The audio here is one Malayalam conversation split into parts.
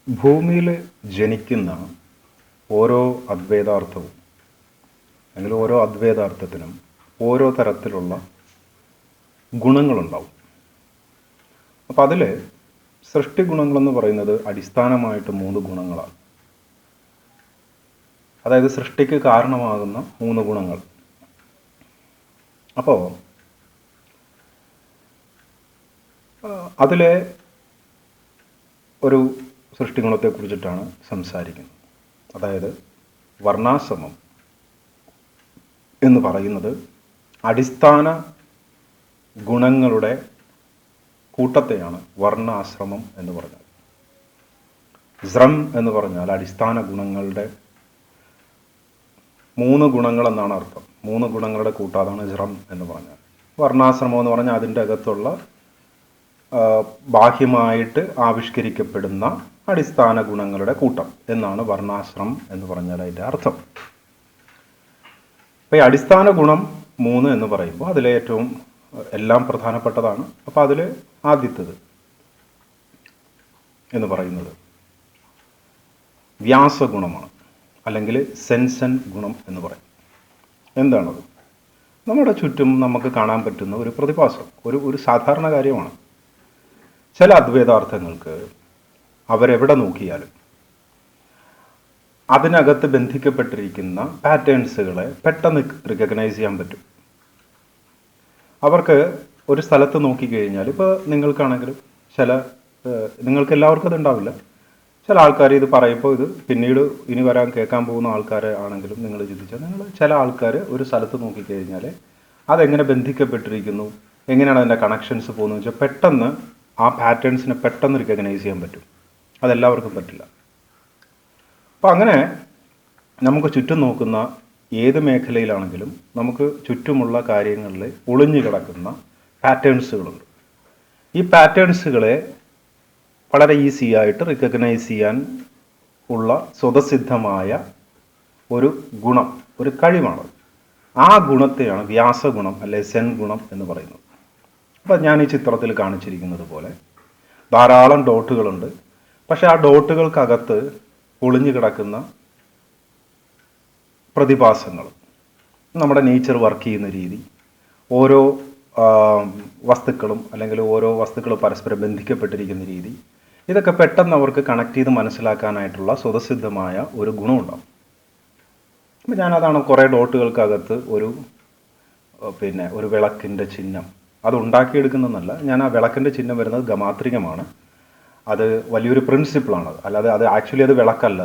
ഭൂമിയിൽ ജനിക്കുന്ന ഓരോ അദ്വൈതാർത്ഥവും അല്ലെങ്കിൽ ഓരോ അദ്വൈതാർത്ഥത്തിനും ഓരോ തരത്തിലുള്ള ഗുണങ്ങളുണ്ടാവും. അപ്പം അതിൽ സൃഷ്ടി ഗുണങ്ങളെന്ന് പറയുന്നത് അടിസ്ഥാനമായിട്ട് 3 ഗുണങ്ങളാണ്. അതായത് സൃഷ്ടിക്ക് കാരണമാകുന്ന 3 ഗുണങ്ങൾ. അപ്പോൾ അതിലെ ഒരു സൃഷ്ടി ഗുണത്തെക്കുറിച്ചിട്ടാണ് സംസാരിക്കുന്നത്. അതായത് വർണ്ണാശ്രമം എന്ന് പറയുന്നത് അടിസ്ഥാന ഗുണങ്ങളുടെ കൂട്ടത്തെയാണ് വർണ്ണാശ്രമം എന്ന് പറഞ്ഞത്. സ്രം എന്ന് പറഞ്ഞാൽ അടിസ്ഥാന ഗുണങ്ങളുടെ 3 ഗുണങ്ങളെന്നാണ് അർത്ഥം. 3 ഗുണങ്ങളുടെ കൂട്ടം, അതാണ് സ്രം എന്ന് പറഞ്ഞാൽ. വർണ്ണാശ്രമം എന്ന് പറഞ്ഞാൽ അതിൻ്റെ അകത്തുള്ള ബാഹ്യമായിട്ട് ആവിഷ്കരിക്കപ്പെടുന്ന അടിസ്ഥാന ഗുണങ്ങളുടെ കൂട്ടം എന്നാണ് വർണ്ണാശ്രം എന്ന് പറഞ്ഞാൽ അതിൻ്റെ അർത്ഥം. അപ്പോൾ ഈ അടിസ്ഥാന ഗുണം 3 എന്ന് പറയുമ്പോൾ അതിലെ ഏറ്റവും എല്ലാം പ്രധാനപ്പെട്ടതാണ്. അപ്പോൾ അതിൽ ആദ്യത്തേത് എന്ന് പറയുന്നത് വ്യാസഗുണമാണ്, അല്ലെങ്കിൽ സെൻസൻ ഗുണം എന്ന് പറയും. എന്താണത്? നമ്മുടെ ചുറ്റും നമുക്ക് കാണാൻ പറ്റുന്ന ഒരു പ്രതിഭാസം, ഒരു സാധാരണ കാര്യമാണ്. ചില അദ്വൈതാർത്ഥങ്ങൾക്ക് അവരെവിടെ നോക്കിയാലും അതിനകത്ത് ബന്ധിക്കപ്പെട്ടിരിക്കുന്ന പാറ്റേൺസുകളെ പെട്ടെന്ന് റിക്കഗ്നൈസ് ചെയ്യാൻ പറ്റും. അവർക്ക് ഒരു സ്ഥലത്ത് നോക്കിക്കഴിഞ്ഞാൽ, ഇപ്പോൾ നിങ്ങൾക്കാണെങ്കിലും നിങ്ങൾക്ക് എല്ലാവർക്കും അത് ഉണ്ടാവില്ല. ചില ആൾക്കാർ ഇത് പറയുമ്പോൾ ഇത് പിന്നീട് ഇനി കേൾക്കാൻ പോകുന്ന ആൾക്കാരെ ആണെങ്കിലും നിങ്ങൾ ചിന്തിച്ചാൽ, ചില ആൾക്കാർ ഒരു സ്ഥലത്ത് നോക്കിക്കഴിഞ്ഞാൽ അതെങ്ങനെ ബന്ധിക്കപ്പെട്ടിരിക്കുന്നു, എങ്ങനെയാണ് അതിൻ്റെ കണക്ഷൻസ് പോകുന്നത് വെച്ചാൽ പെട്ടെന്ന് ആ പാറ്റേൺസിനെ പെട്ടെന്ന് റിക്കഗ്നൈസ് ചെയ്യാൻ പറ്റും. അതെല്ലാവർക്കും പറ്റില്ല. അപ്പോൾ അങ്ങനെ നമുക്ക് ചുറ്റും നോക്കുന്ന ഏത് മേഖലയിലാണെങ്കിലും നമുക്ക് ചുറ്റുമുള്ള കാര്യങ്ങളിൽ ഒളിഞ്ഞു കിടക്കുന്ന പാറ്റേൺസുകളുണ്ട്. ഈ പാറ്റേൺസുകളെ വളരെ ഈസി ആയിട്ട് റിക്കഗ്നൈസ് ചെയ്യാൻ ഉള്ള സ്വതസിദ്ധമായ ഒരു ഗുണം, ഒരു കഴിവാണ്. ആ ഗുണത്തെയാണ് വ്യാസഗുണം അല്ലെ സെൻ ഗുണം എന്ന് പറയുന്നത്. അപ്പം ഞാൻ ഈ ചിത്രത്തിൽ കാണിച്ചിരിക്കുന്നത് പോലെ ധാരാളം ഡോട്ടുകളുണ്ട്. പക്ഷെ ആ ഡോട്ടുകൾക്കകത്ത് ഒളിഞ്ഞു കിടക്കുന്ന പ്രതിഭാസങ്ങൾ, നമ്മുടെ നേച്ചർ വർക്ക് ചെയ്യുന്ന രീതി, ഓരോ വസ്തുക്കളും അല്ലെങ്കിൽ ഓരോ വസ്തുക്കൾ പരസ്പരം ബന്ധിക്കപ്പെട്ടിരിക്കുന്ന രീതി, ഇതൊക്കെ പെട്ടെന്ന് അവർക്ക് കണക്ട് ചെയ്ത് മനസ്സിലാക്കാനായിട്ടുള്ള സ്വതസിദ്ധമായ ഒരു ഗുണമുണ്ടാകും. അപ്പം ഞാനതാണ് കുറേ ഡോട്ടുകൾക്കകത്ത് ഒരു വിളക്കിൻ്റെ ചിഹ്നം അത് ഉണ്ടാക്കിയെടുക്കുന്നതെന്നല്ല, ഞാൻ ആ വിളക്കിൻ്റെ ചിഹ്നം വരുന്നത് ഗമാത്രികമാണ്. അത് വലിയൊരു പ്രിൻസിപ്പിളാണ്. അല്ലാതെ അത് ആക്ച്വലി അത് വിളക്കല്ല.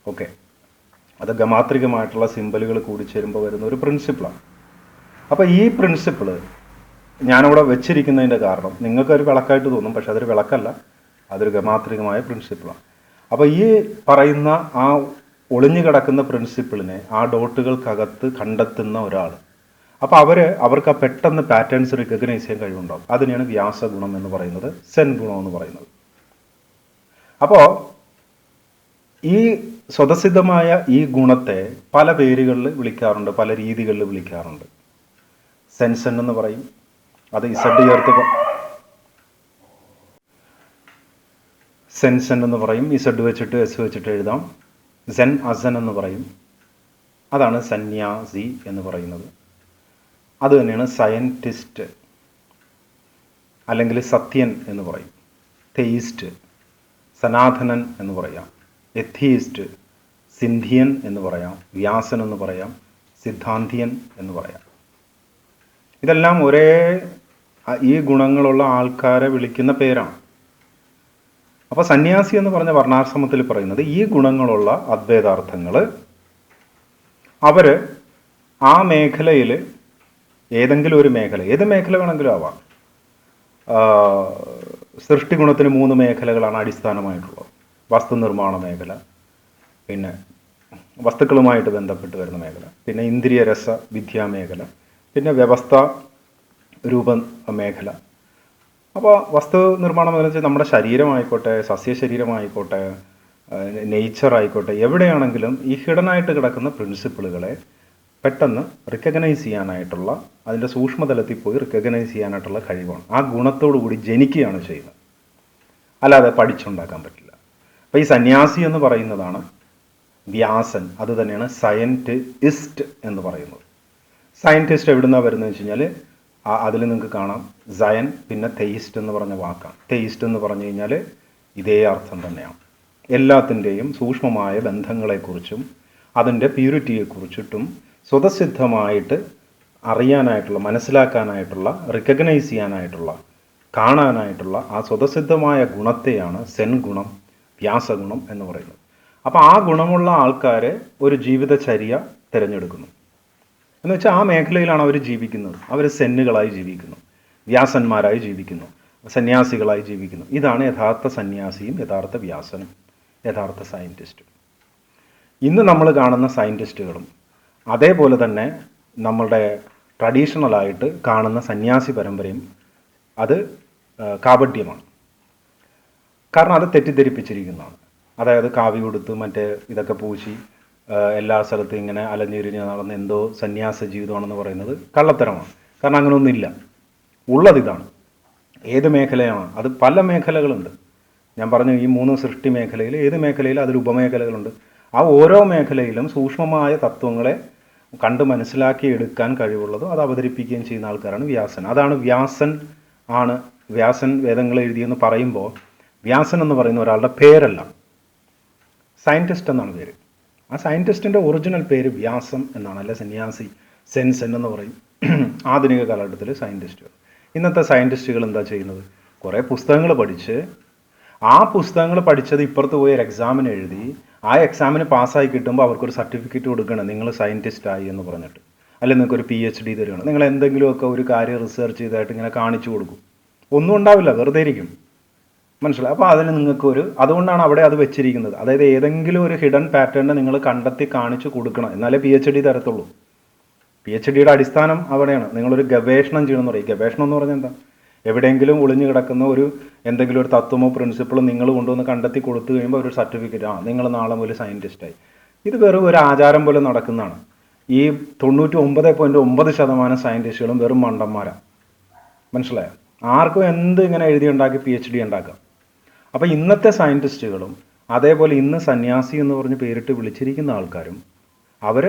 ഓക്കെ, അത് ഗമാത്രികമായിട്ടുള്ള സിമ്പലുകൾ കൂടി ചേരുമ്പോൾ വരുന്ന ഒരു പ്രിൻസിപ്പിളാണ്. അപ്പോൾ ഈ പ്രിൻസിപ്പിള് ഞാനിവിടെ വെച്ചിരിക്കുന്നതിൻ്റെ കാരണം നിങ്ങൾക്കൊരു വിളക്കായിട്ട് തോന്നും, പക്ഷെ അതൊരു വിളക്കല്ല, അതൊരു ഗമാത്രികമായ പ്രിൻസിപ്പിളാണ്. അപ്പോൾ ഈ പറയുന്ന ആ ഒളിഞ്ഞു കിടക്കുന്ന പ്രിൻസിപ്പിളിനെ ആ ഡോട്ടുകൾക്കകത്ത് കണ്ടെത്തുന്ന ഒരാൾ, അപ്പോൾ അവർക്ക് ആ പെട്ടെന്ന് പാറ്റേൺസ് റിക്കഗ്നൈസ് ചെയ്യാൻ കഴിവുണ്ടാവും. അതിനെയാണ് വ്യാസഗുണം എന്ന് പറയുന്നത്, സെൻ ഗുണം എന്ന് പറയുന്നത്. അപ്പോൾ ഈ സ്വതസിദ്ധമായ ഈ ഗുണത്തെ പല പേരുകളിൽ വിളിക്കാറുണ്ട്, പല രീതികളിൽ വിളിക്കാറുണ്ട്. സെൻസൻ എന്ന് പറയും, അത് ഇസഡ് ചേർത്ത് സെൻസൻ എന്ന് പറയും, ഇസഡ് വെച്ചിട്ട് എസ് വെച്ചിട്ട് എഴുതാം. സെൻ അസൻ എന്ന് പറയും, അതാണ് സന്യാസി എന്ന് പറയുന്നത്. അത് തന്നെയാണ് സയൻറ്റിസ്റ്റ് അല്ലെങ്കിൽ സത്യൻ എന്ന് പറയും, തെയിസ്റ്റ്, സനാതനൻ എന്ന് പറയാം, എത്തീസ്റ്റ്, സിന്ധിയൻ എന്ന് പറയാം, വ്യാസൻ എന്ന് പറയാം, സിദ്ധാന്തിയൻ എന്ന് പറയാം. ഇതെല്ലാം ഈ ഗുണങ്ങളുള്ള ആൾക്കാരെ വിളിക്കുന്ന പേരാണ്. അപ്പോൾ സന്യാസി എന്ന് പറഞ്ഞ വർണ്ണാശ്രമത്തിൽ പറയുന്നത് ഈ ഗുണങ്ങളുള്ള അദ്വൈതാർത്ഥങ്ങൾ അവർ ആ മേഖലയിൽ ഏതെങ്കിലും ഒരു മേഖല, ഏത് മേഖല വേണമെങ്കിലും ആവാം. സൃഷ്ടി ഗുണത്തിന് 3 മേഖലകളാണ് അടിസ്ഥാനമായിട്ടുള്ളത്. വസ്തുനിർമ്മാണ മേഖല, പിന്നെ വസ്തുക്കളുമായിട്ട് ബന്ധപ്പെട്ട് വരുന്ന മേഖല, പിന്നെ ഇന്ദ്രിയ രസ വിദ്യാ മേഖല, പിന്നെ വ്യവസ്ഥ രൂപ മേഖല. അപ്പോൾ വസ്തു നിർമ്മാണം എന്ന് വെച്ചാൽ നമ്മുടെ ശരീരമായിക്കോട്ടെ, സസ്യശരീരമായിക്കോട്ടെ, നേച്ചർ ആയിക്കോട്ടെ, എവിടെയാണെങ്കിലും ഈ ഹിഡനായിട്ട് കിടക്കുന്ന പ്രിൻസിപ്പിളുകളെ പെട്ടെന്ന് റിക്കഗ്നൈസ് ചെയ്യാനായിട്ടുള്ള, അതിൻ്റെ സൂക്ഷ്മതലത്തിൽ പോയി റിക്കഗ്നൈസ് ചെയ്യാനായിട്ടുള്ള കഴിവാണ്. ആ ഗുണത്തോടു കൂടി ജനിക്കുകയാണ് ചെയ്യുന്നത്, അല്ലാതെ പഠിച്ചുണ്ടാക്കാൻ പറ്റില്ല. അപ്പോൾ ഈ സന്യാസി എന്ന് പറയുന്നതാണ് വ്യാസൻ. അത് തന്നെയാണ് സയൻറ്റിസ്റ്റ് എന്ന് പറയുന്നത്. സയൻറ്റിസ്റ്റ് എവിടുന്നാണ് വരുന്നത് വെച്ച് കഴിഞ്ഞാൽ അതിൽ നിങ്ങൾക്ക് കാണാം സയൻ പിന്നെ തെയിസ്റ്റ് എന്ന് പറഞ്ഞ വാക്കാണ്. തെയിസ്റ്റ് എന്ന് പറഞ്ഞു കഴിഞ്ഞാൽ ഇതേ അർത്ഥം തന്നെയാണ്. എല്ലാത്തിൻ്റെയും സൂക്ഷ്മമായ ബന്ധങ്ങളെക്കുറിച്ചും അതിൻ്റെ പ്യൂരിറ്റിയെക്കുറിച്ചിട്ടും സ്വതസിദ്ധമായിട്ട് അറിയാനായിട്ടുള്ള, മനസ്സിലാക്കാനായിട്ടുള്ള, റിക്കഗ്നൈസ് ചെയ്യാനായിട്ടുള്ള, കാണാനായിട്ടുള്ള ആ സ്വതസിദ്ധമായ ഗുണത്തെയാണ് സെൻ ഗുണം, വ്യാസഗുണം എന്ന് പറയുന്നത്. അപ്പോൾ ആ ഗുണമുള്ള ആൾക്കാർ ഒരു ജീവിതചര്യ തിരഞ്ഞെടുക്കുന്നു. എന്ന് വെച്ചാൽ ആ മേഖലയിലാണ് അവർ ജീവിക്കുന്നത്. അവർ സെന്നുകളായി ജീവിക്കുന്നു, വ്യാസന്മാരായി ജീവിക്കുന്നു, സന്യാസികളായി ജീവിക്കുന്നു. ഇതാണ് യഥാർത്ഥ സന്യാസിയും യഥാർത്ഥ വ്യാസനും യഥാർത്ഥ സയൻറ്റിസ്റ്റും. ഇന്ന് നമ്മൾ കാണുന്ന സയൻറ്റിസ്റ്റുകളും അതേപോലെ തന്നെ നമ്മളുടെ ട്രഡീഷണലായിട്ട് കാണുന്ന സന്യാസി പരമ്പരയും അത് കാപട്യമാണ്. കാരണം അത് തെറ്റിദ്ധരിപ്പിച്ചിരിക്കുന്നതാണ്. അതായത് കാവി കൊടുത്ത് മറ്റേ ഇതൊക്കെ പൂശി എല്ലാ സ്ഥലത്തും ഇങ്ങനെ അലഞ്ഞിരിഞ്ഞ് നടന്ന് എന്തോ സന്യാസ ജീവിതമാണെന്ന് പറയുന്നത് കള്ളത്തരമാണ്. കാരണം അങ്ങനെയൊന്നുമില്ല. ഉള്ളതിതാണ്. ഏത് മേഖലയാണ്? അത് പല മേഖലകളുണ്ട്. ഞാൻ പറഞ്ഞു ഈ 3 സൃഷ്ടി മേഖലയിൽ ഏത് മേഖലയിൽ അതിൽ ഉപമേഖലകളുണ്ട്. ആ ഓരോ മേഖലയിലും സൂക്ഷ്മമായ തത്വങ്ങളെ കണ്ട് മനസ്സിലാക്കി എടുക്കാൻ കഴിവുള്ളതും അത് അവതരിപ്പിക്കുകയും ചെയ്യുന്ന ആൾക്കാരാണ് വ്യാസൻ. അതാണ് വ്യാസൻ വേദങ്ങൾ എഴുതിയെന്ന് പറയുമ്പോൾ വ്യാസൻ എന്ന് പറയുന്ന ഒരാളുടെ പേരല്ല, സയൻറ്റിസ്റ്റ് എന്നാണ് പേര്. ആ സയൻറ്റിസ്റ്റിൻ്റെ ഒറിജിനൽ പേര് വ്യാസം എന്നാണ്. അല്ല സന്യാസി, സെൻ എന്ന് പറയും ആധുനിക കാലഘട്ടത്തിൽ സയൻറ്റിസ്റ്റുകൾ. ഇന്നത്തെ സയൻറ്റിസ്റ്റുകൾ എന്താ ചെയ്യുന്നത്? കുറേ പുസ്തകങ്ങൾ പഠിച്ച് ആ പുസ്തകങ്ങൾ പഠിച്ചത് ഇപ്പുറത്ത് പോയി ഒരു എക്സാമിന് എഴുതി ആ എക്സാമിന് പാസ്സായി കിട്ടുമ്പോൾ അവർക്കൊരു സർട്ടിഫിക്കറ്റ് കൊടുക്കണം, നിങ്ങൾ സയൻറ്റിസ്റ്റായി എന്ന് പറഞ്ഞിട്ട്. അല്ലെങ്കിൽ നിങ്ങൾക്കൊരു PhD തരുകയാണ്. നിങ്ങൾ എന്തെങ്കിലുമൊക്കെ ഒരു കാര്യം റിസർച്ച് ചെയ്തായിട്ട് ഇങ്ങനെ കാണിച്ചു കൊടുക്കും. ഒന്നും ഉണ്ടാവില്ല, വെറുതെ ഇരിക്കും. മനസ്സിലായി? അപ്പോൾ അതിന് അതുകൊണ്ടാണ് അവിടെ അത് വെച്ചിരിക്കുന്നത്. അതായത് ഏതെങ്കിലും ഒരു ഹിഡൻ പാറ്റേണിനെ നിങ്ങൾ കണ്ടെത്തി കാണിച്ചു കൊടുക്കണം, എന്നാലേ PhD തരത്തുള്ളൂ. PhDയുടെ അടിസ്ഥാനം അവിടെയാണ്. നിങ്ങളൊരു ഗവേഷണം ചെയ്യണമെന്ന് പറയും. ഗവേഷണം എന്ന് പറഞ്ഞാൽ എന്താ? എവിടെയെങ്കിലും ഒളിഞ്ഞു കിടക്കുന്ന എന്തെങ്കിലും ഒരു തത്വമോ പ്രിൻസിപ്പിളോ നിങ്ങൾ കൊണ്ടുവന്ന് കണ്ടെത്തി കൊടുത്തു കഴിയുമ്പോൾ ഒരു സർട്ടിഫിക്കറ്റ്, നിങ്ങൾ നാളെ മുതൽ സയൻറ്റിസ്റ്റായി. ഇത് വെറും ഒരു ആചാരം പോലെ നടക്കുന്നതാണ്. ഈ 99.9% സയൻറ്റിസ്റ്റുകളും വെറും മണ്ടന്മാരാണ്. മനസ്സിലായോ? ആർക്കും എന്ത് ഇങ്ങനെ എഴുതി ഉണ്ടാക്കി PhD ഉണ്ടാക്കാം. അപ്പോൾ ഇന്നത്തെ സയൻറ്റിസ്റ്റുകളും അതേപോലെ ഇന്ന് സന്യാസി എന്ന് പറഞ്ഞ് പേരിട്ട് വിളിച്ചിരിക്കുന്ന ആൾക്കാരും അവർ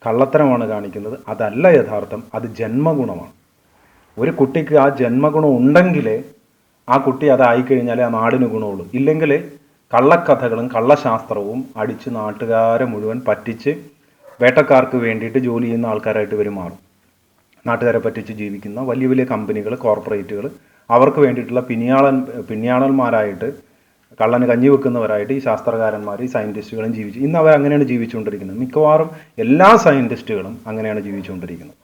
കള്ളത്തരമാണ് കാണിക്കുന്നത്. അതല്ല യഥാർത്ഥം, അത് ജന്മഗുണമാണ്. ഒരു കുട്ടിക്ക് ആ ജന്മഗുണം ഉണ്ടെങ്കിലേ ആ കുട്ടി അതായിക്കഴിഞ്ഞാലേ ആ നാടിന് ഗുണമുള്ളൂ. ഇല്ലെങ്കിൽ കള്ളക്കഥകളും കള്ളശാസ്ത്രവും അടിച്ച് നാട്ടുകാരെ മുഴുവൻ പറ്റിച്ച് വേട്ടക്കാർക്ക് വേണ്ടിയിട്ട് ജോലി ചെയ്യുന്ന ആൾക്കാരായിട്ട് ഇവർ മാറും. നാട്ടുകാരെ പറ്റിച്ച് ജീവിക്കുന്ന വലിയ വലിയ കമ്പനികൾ, കോർപ്പറേറ്റുകൾ, അവർക്ക് വേണ്ടിയിട്ടുള്ള പിണിയാളന്മാരായിട്ട് കള്ളന് കഞ്ഞി വെക്കുന്നവരായിട്ട് ഈ ശാസ്ത്രകാരന്മാർ, ഈ സയൻറ്റിസ്റ്റുകളും ഇന്ന് അവർ അങ്ങനെയാണ് ജീവിച്ചുകൊണ്ടിരിക്കുന്നത്. മിക്കവാറും എല്ലാ സയൻറ്റിസ്റ്റുകളും അങ്ങനെയാണ് ജീവിച്ചുകൊണ്ടിരിക്കുന്നത്.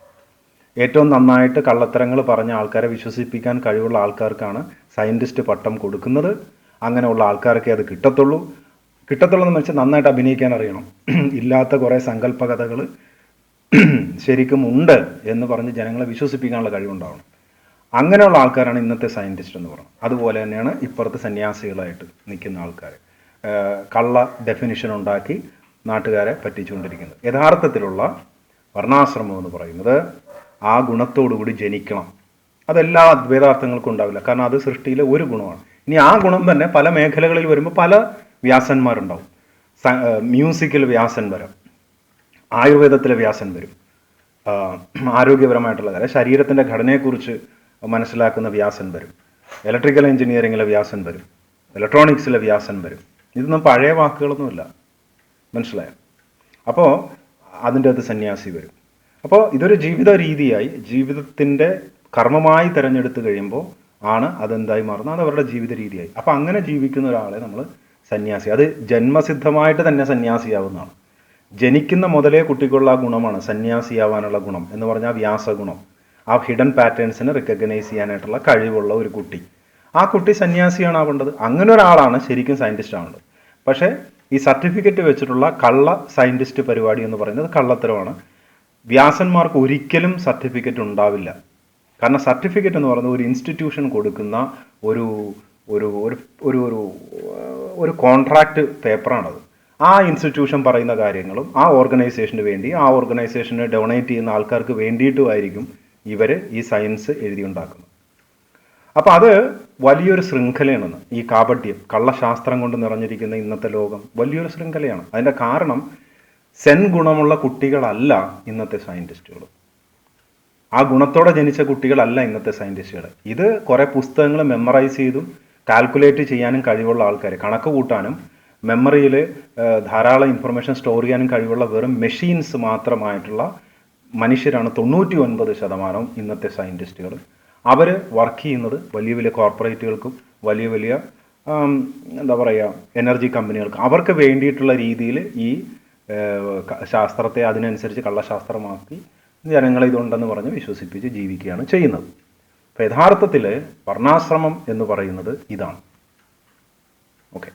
ഏറ്റവും നന്നായിട്ട് കള്ളത്തരങ്ങൾ പറഞ്ഞ ആൾക്കാരെ വിശ്വസിപ്പിക്കാൻ കഴിവുള്ള ആൾക്കാർക്കാണ് സയൻറ്റിസ്റ്റ് പട്ടം കൊടുക്കുന്നത്. അങ്ങനെയുള്ള ആൾക്കാർക്കേ അത് കിട്ടത്തുള്ളൂ എന്ന് വെച്ചാൽ നന്നായിട്ട് അഭിനയിക്കാൻ അറിയണം. ഇല്ലാത്ത കുറേ സങ്കല്പ കഥകൾ ശരിക്കും ഉണ്ട് എന്ന് പറഞ്ഞ് ജനങ്ങളെ വിശ്വസിപ്പിക്കാനുള്ള കഴിവുണ്ടാവണം. അങ്ങനെയുള്ള ആൾക്കാരാണ് ഇന്നത്തെ സയൻറ്റിസ്റ്റ് എന്ന് പറയുന്നത്. അതുപോലെ തന്നെയാണ് ഇപ്പുറത്ത് സന്യാസികളായിട്ട് നിൽക്കുന്ന ആൾക്കാർ. കള്ള ഡെഫിനിഷൻ ഉണ്ടാക്കി നാട്ടുകാരെ പറ്റിച്ചുകൊണ്ടിരിക്കുന്നത്. യഥാർത്ഥത്തിലുള്ള വർണ്ണാശ്രമം എന്ന് പറയുന്നത് ആ ഗുണത്തോടുകൂടി ജനിക്കണം. അതെല്ലാ അദ്വൈതാർത്ഥങ്ങൾക്കും ഉണ്ടാവില്ല. കാരണം അത് സൃഷ്ടിയിലെ ഒരു ഗുണമാണ്. ഇനി ആ ഗുണം തന്നെ പല മേഖലകളിൽ വരുമ്പോൾ പല വ്യാസന്മാരുണ്ടാവും. മ്യൂസിക്കിൽ വ്യാസൻ വരും, ആയുർവേദത്തിലെ വ്യാസൻ വരും, ആരോഗ്യപരമായിട്ടുള്ള കാര്യം ശരീരത്തിൻ്റെ ഘടനയെക്കുറിച്ച് മനസ്സിലാക്കുന്ന വ്യാസൻ വരും, ഇലക്ട്രിക്കൽ എഞ്ചിനീയറിങ്ങിലെ വ്യാസൻ വരും, ഇലക്ട്രോണിക്സിലെ വ്യാസൻ വരും. ഇതൊന്നും പഴയ വാക്കുകളൊന്നുമില്ല. മനസ്സിലായോ? അപ്പോൾ അതിൻ്റെ അകത്ത് സന്യാസി വരും. അപ്പോൾ ഇതൊരു ജീവിത രീതിയായി, ജീവിതത്തിൻ്റെ കർമ്മമായി തിരഞ്ഞെടുത്ത് കഴിയുമ്പോൾ ആണ് അതെന്തായി മാറുന്നത്, അത് അവരുടെ ജീവിത രീതിയായി. അപ്പോൾ അങ്ങനെ ജീവിക്കുന്ന ഒരാളെ നമ്മൾ സന്യാസി, അത് ജന്മസിദ്ധമായിട്ട് തന്നെ സന്യാസിയാവുന്നതാണ്. ജനിക്കുന്ന മുതലേ കുട്ടിക്കുള്ള ആ ഗുണമാണ് സന്യാസിയാവാനുള്ള ഗുണം എന്ന് പറഞ്ഞാൽ വ്യാസഗുണം. ആ ഹിഡൻ പാറ്റേൺസിനെ റിക്കഗ്നൈസ് ചെയ്യാനായിട്ടുള്ള കഴിവുള്ള ഒരു കുട്ടി, ആ കുട്ടി സന്യാസിയാണ് ആവേണ്ടത്. അങ്ങനെ ഒരാളാണ് ശരിക്കും സയൻറ്റിസ്റ്റ് ആവേണ്ടത്. പക്ഷേ ഈ സർട്ടിഫിക്കറ്റ് വെച്ചിട്ടുള്ള കള്ള സയൻറ്റിസ്റ്റ് പരിപാടി എന്ന് പറയുന്നത് കള്ളത്തരമാണ്. വ്യാസന്മാർക്ക് ഒരിക്കലും സർട്ടിഫിക്കറ്റ് ഉണ്ടാവില്ല. കാരണം സർട്ടിഫിക്കറ്റ് എന്ന് പറയുന്നത് ഒരു ഇൻസ്റ്റിറ്റ്യൂഷൻ കൊടുക്കുന്ന ഒരു ഒരു ഒരു ഒരു ഒരു കോൺട്രാക്റ്റ് പേപ്പറാണത്. ആ ഇൻസ്റ്റിറ്റ്യൂഷൻ പറയുന്ന കാര്യങ്ങളും ആ ഓർഗനൈസേഷന് വേണ്ടി, ആ ഓർഗനൈസേഷന് ഡൊണേറ്റ് ചെയ്യുന്ന ആൾക്കാർക്ക് വേണ്ടിയിട്ടുമായിരിക്കും ഇവർ ഈ സയൻസ് എഴുതിയുണ്ടാക്കുന്നത്. അപ്പം അത് വലിയൊരു ശൃംഖലയാണെന്ന്. ഈ കാപട്യം, കള്ളശാസ്ത്രം കൊണ്ട് നിറഞ്ഞിരിക്കുന്ന ഇന്നത്തെ ലോകം വലിയൊരു ശൃംഖലയാണ്. അതിൻ്റെ കാരണം സെൻ ഗുണമുള്ള കുട്ടികളല്ല ഇന്നത്തെ സയൻറ്റിസ്റ്റുകൾ. ആ ഗുണത്തോടെ ജനിച്ച കുട്ടികളല്ല ഇന്നത്തെ സയൻറ്റിസ്റ്റുകൾ. ഇത് കുറേ പുസ്തകങ്ങൾ മെമ്മറൈസ് ചെയ്തും കാൽക്കുലേറ്റ് ചെയ്യാനും കഴിവുള്ള ആൾക്കാർ, കണക്ക് കൂട്ടാനും മെമ്മറിയിൽ ധാരാളം ഇൻഫർമേഷൻ സ്റ്റോർ ചെയ്യാനും കഴിവുള്ള വെറും മെഷീൻസ് മാത്രമായിട്ടുള്ള മനുഷ്യരാണ് 99% ഇന്നത്തെ സയൻറ്റിസ്റ്റുകൾ. അവർ വർക്ക് ചെയ്യുന്നത് വലിയ വലിയ കോർപ്പറേറ്റുകൾക്കും വലിയ വലിയ എന്താ പറയുക എനർജി കമ്പനികൾക്കും അവർക്ക് വേണ്ടിയിട്ടുള്ള രീതിയിൽ ഈ ശാസ്ത്രത്തെ അതിനനുസരിച്ച് കള്ളശാസ്ത്രമാക്കി ജനങ്ങളെ ഇതുണ്ടെന്ന് പറഞ്ഞ് വിശ്വസിപ്പിച്ച് ജീവിക്കുകയാണ് ചെയ്യുന്നത്. അപ്പോൾ യഥാർത്ഥത്തിൽ വർണ്ണാശ്രമം എന്ന് പറയുന്നത് ഇതാണ്. ഓക്കെ.